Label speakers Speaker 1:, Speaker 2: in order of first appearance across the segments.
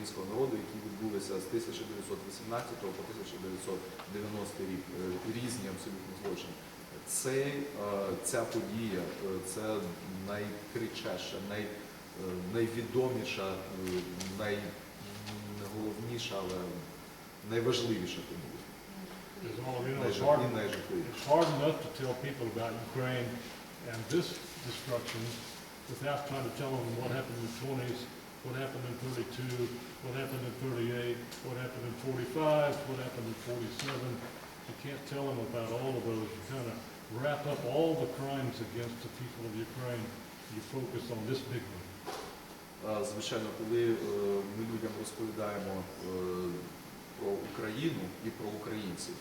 Speaker 1: українського народу, які відбулися з 1918 по 1990 рік. Різні абсолютно злочини. Ця подія – це найкричаща, найвідоміша, найголовніша, але найважливіша подія.
Speaker 2: It's hard enough to tell people about Ukraine and this destruction without trying to tell them what happened in the 20s, what happened in 32, what happened in 38, what happened in 45, what happened in 47. You can't tell them about all of those. You kind of wrap up all the crimes against the people of Ukraine. You focus on this big one.
Speaker 1: Звичайно, коли ми людям розповідаємо про Україну і про українців,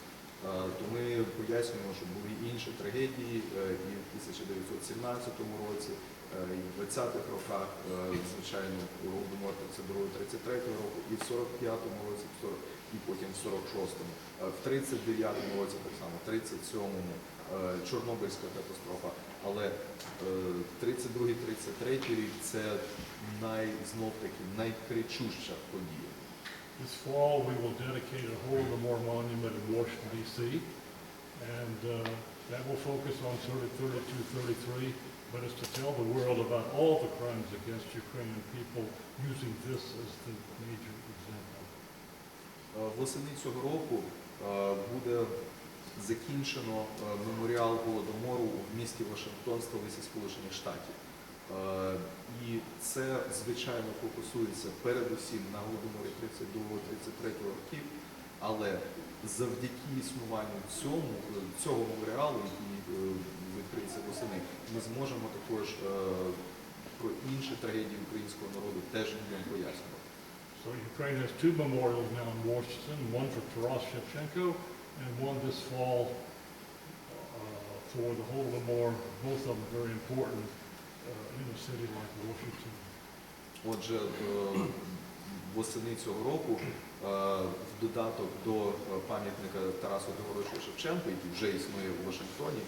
Speaker 1: то ми пояснюємо, що були інші трагедії і в 1917 році, і в 20-х роках, звичайно, Голодомор 32-33 року, і в 45-му році, і потім в 46-му, в 39-му році так само, в 37-му, Чорнобильська катастрофа. Але 32-33 рік – це знов-таки найкричуща подія.
Speaker 2: This fall we will dedicate a Holdomore monument in Washington, D.C. and that will focus on 32-33, but it's to tell the world about all the crimes against Ukrainian people using this as the major example.
Speaker 1: Восени цього року буде закінчено меморіал Голодомору в місті Вашингтон, столиці Сполучених Штатів. І це, звичайно, фокусується передусім на Голодоморі 32-33 років, але завдяки існуванню цього меморіалу, який відкриється восени, ми зможемо також про інші трагедії українського народу теж людям пояснювати.
Speaker 2: So Ukraine has two memorials now in Washington, one for Taras Shevchenko and one this fall for the Holdomor, both of them very important in a city like Washington.
Speaker 1: Отже, восени цього року в додаток до пам'ятника Тарасу Григоровичу Шевченку, який вже існує у Вашингтоні,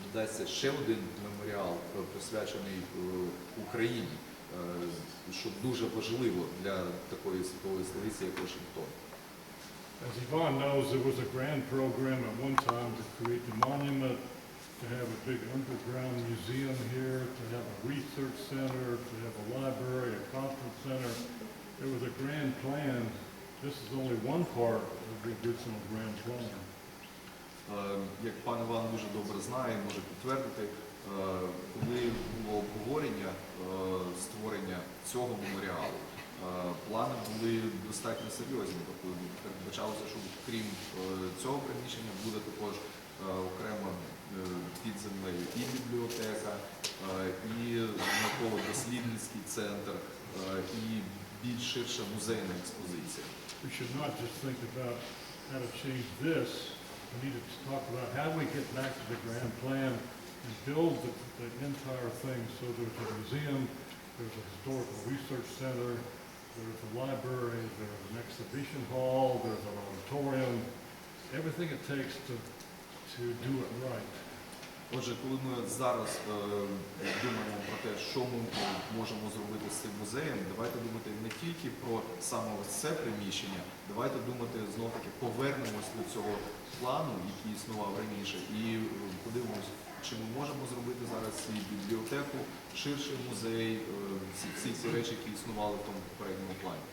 Speaker 1: додасться ще один меморіал, присвячений Україні, що дуже важливо для такої світової столиці, як Вашингтон.
Speaker 2: As Yvonne knows, there was a grand program at one time to create the monument, to have a big underground museum here, to have a research center, to have a library, a conference center. There was a grand plan. This is only one part of the original grand plan.
Speaker 1: Як пан Іван дуже добре знає, може підтвердити, коли було обговорення створення цього меморіалу, плани були достатньо серйозні. Тобто передбачалося, що крім цього приміщення буде також окремо під землею і бібліотека, і науково-дослідницький центр, і більш ширша музейна експозиція.
Speaker 2: We should not just think about how to change this. We need to talk about how we get back to the grand plan and build the entire thing. So there's a museum, there's a historical research center, there's a library, there's an exhibition hall, there's an auditorium, everything it takes to do it right.
Speaker 1: Отже, коли ми зараз думаємо про те, що ми можемо зробити з цим музеєм, давайте думати не тільки про саме це приміщення, давайте думати, знов-таки, повернемось до цього плану, який існував раніше, і подивимось, чи ми можемо зробити зараз і бібліотеку, ширший музей, всі ці речі, які існували в тому попередньому плані.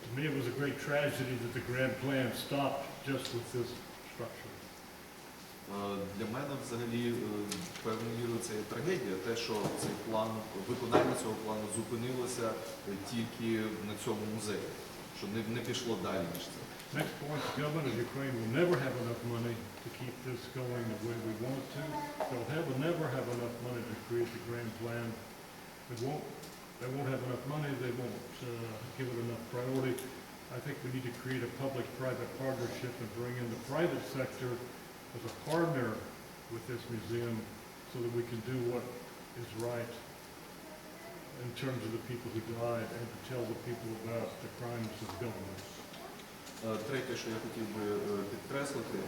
Speaker 2: To me, it was a great tragedy that the grand plan stopped just with this structure.
Speaker 1: Для мене взагалі певною мірою це є трагедія, те, що цей план, виконання цього плану зупинилося тільки на цьому музеї, що не пішло далі, ніж це.
Speaker 2: Next point, the government of Ukraine will never have enough money to keep this going the way we want it to. They'll never have enough money to create the grand plan. They won't have enough money, they won't give it enough priority. I think we need to create a public-private partnership and bring in the private sector as a partner with this museum so that we can do what is right in terms of the people who died and to tell the people about the crimes of government.
Speaker 1: Третє, що я хотів би підкреслити,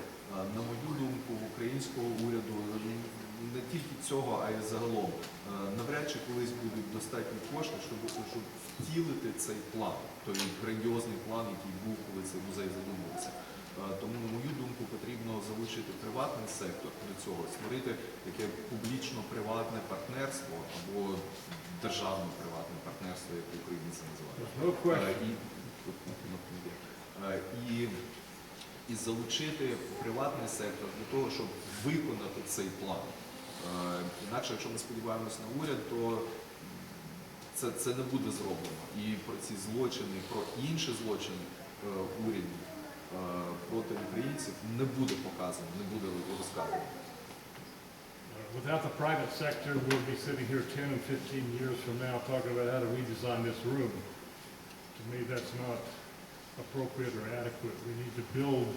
Speaker 1: на мою думку, українського уряду не тільки цього, а й загалом. Навряд чи колись будуть достатні кошти, щоб втілити цей план, той грандіозний план, який був, коли цей музей задумувався. Тому, на мою думку, потрібно залучити приватний сектор до цього, створити таке публічно-приватне партнерство або державно-приватне партнерство, як в Україні це називають. І залучити приватний сектор для того, щоб виконати цей план. Інакше, якщо ми сподіваємося на уряд, то це не буде зроблено. І про ці злочини, про інші злочини урядів проти українців не буде показано, не буде розказано.
Speaker 2: Without the private sector, we'll be sitting here 10 and 15 years from now talking about how to redesign this room. To me, that's not appropriate or adequate. We need to build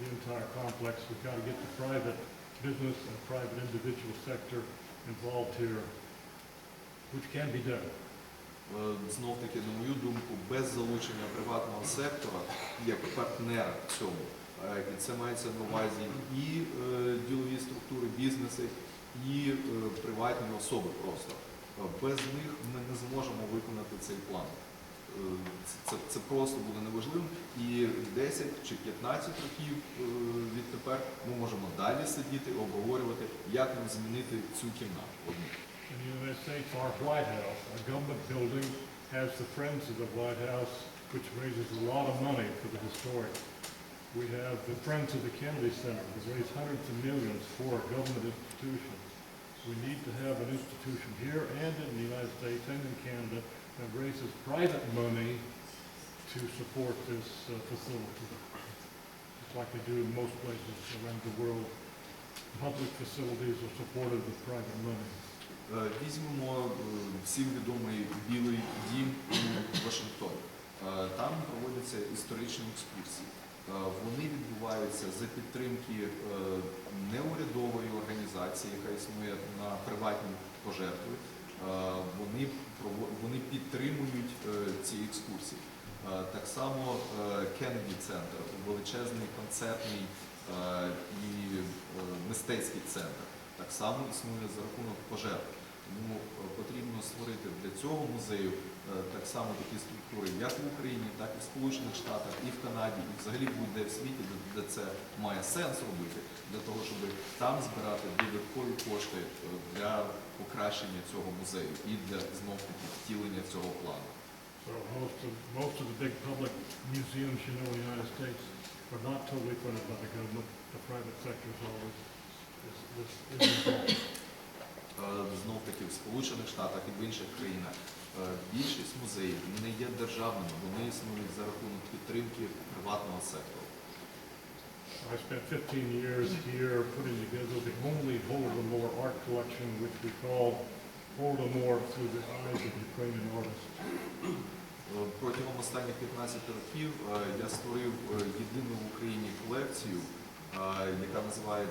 Speaker 2: the entire complex. We've got to get the private business and private individual sector involved here, which can be done.
Speaker 1: Знов-таки, на мою думку, без залучення приватного сектора як партнера в цьому, і це мається на увазі і ділові структури, бізнеси, і приватні особи просто. Без них ми не зможемо виконати цей план. Це просто буде неможливим. І 10 чи 15 років відтепер ми можемо далі сидіти, обговорювати, як нам змінити цю кімнату.
Speaker 2: In the United States, our White House, our government building, has the Friends of the White House, which raises a lot of money for the historic. We have the Friends of the Kennedy Center, that raise hundreds of millions for government institutions. We need to have an institution here and in the United States and in Canada that raises private money to support this facility. Just like they do in most places around the world. Public facilities are supported with private money.
Speaker 1: Візьмемо всім відомий Білий дім у Вашингтоні. Там проводяться історичні екскурсії. Вони відбуваються за підтримки неурядової організації, яка існує на приватній пожертві. Вони підтримують ці екскурсії. Так само Кеннеді Центр, величезний концертний і мистецький центр, так само існує за рахунок пожертв. Тому потрібно створити для цього музею так само такі структури, як в Україні, так і в Сполучених Штатах, і в Канаді, і взагалі будь-де в світі, де це має сенс робити, для того, щоб там збирати додаткові кошти для покращення цього музею і для, знов-таки, втілення цього плану.
Speaker 2: So most of the big public museums, you know, in the United States are not totally funded by the government. The private sector is always involved.
Speaker 1: Знов-таки в Сполучених Штатах і в інших країнах більшість музеїв не є державними, вони існують за рахунок підтримки приватного сектору.
Speaker 2: I spent 15 years here putting together the only Голодомору art collection, which we call Голодомору through the eyes of Ukrainian artists.
Speaker 1: Протягом останніх 15 років я створив єдину в Україні колекцію, яка називається